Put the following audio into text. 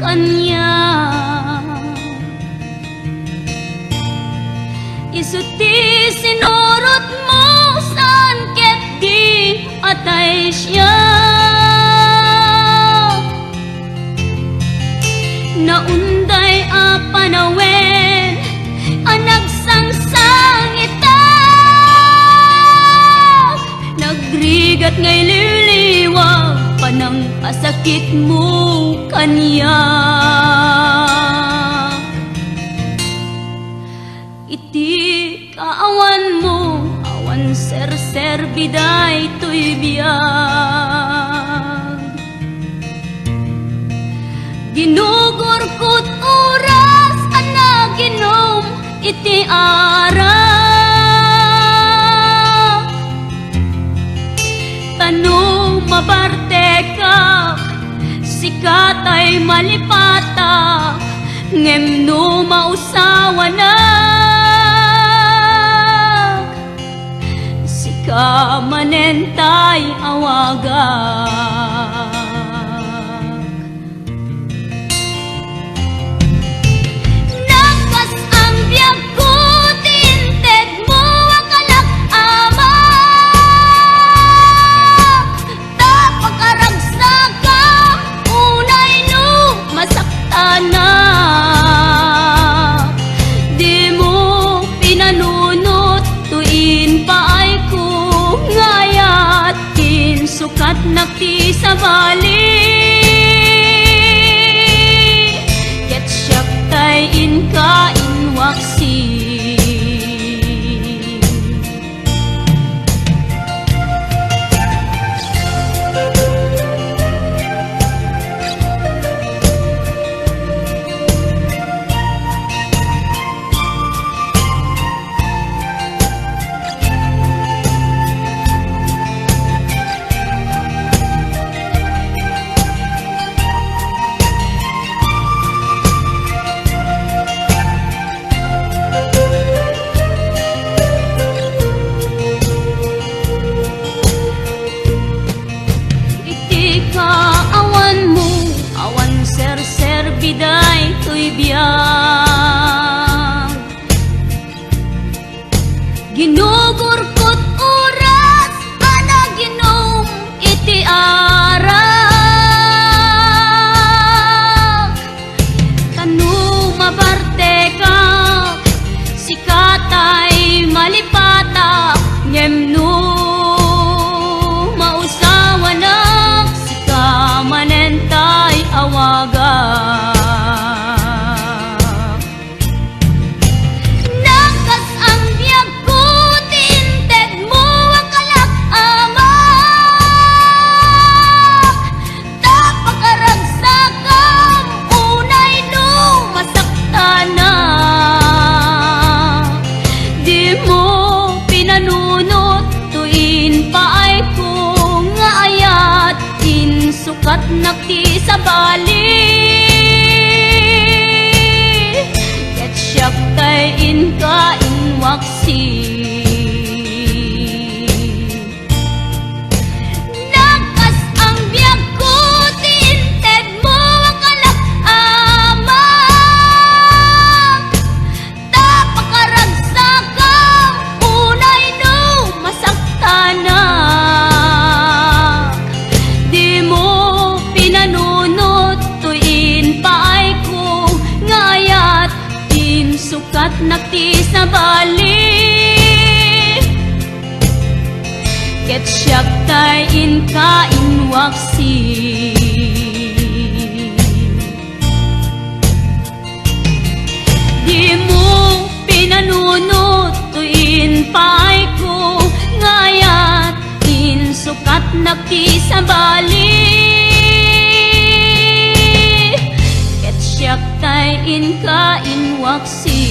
kanya. Isuti sinurot mo saan ket di atay siya. Naunday a panawen anagsangsang itak, nagrigat ngay liliwag panang pasakit mo kanya. Iti kaawan mo awan ser biday to'y biyag, ginugurkot oras anaginom iti ara. Tanong mabarte ka sikat ay malipata, ngem no mausawa na sika manentay awagak. Sukat nakti sa bali, ket siyak tay inka inwaksi. Biday to'y biyag, ginugurkot oras anaginom iti ara. Tanong mabarte ka sikatay malipata, ngem no mausawa na sika manentay awaga. Sukat nakti sa bali, ket siyak tay inka inwaksi. Nagkas ang biyag ko tinted mo ang kalak-ama, tapakaragsagang unay no masaktana. Sukat nakti sa bali, ket siyak tay inka inwaksi. Di mo pinanunot tuin paay ko, ngayat in sukat nakti sa bali, ket siyak tay inka inwaksi.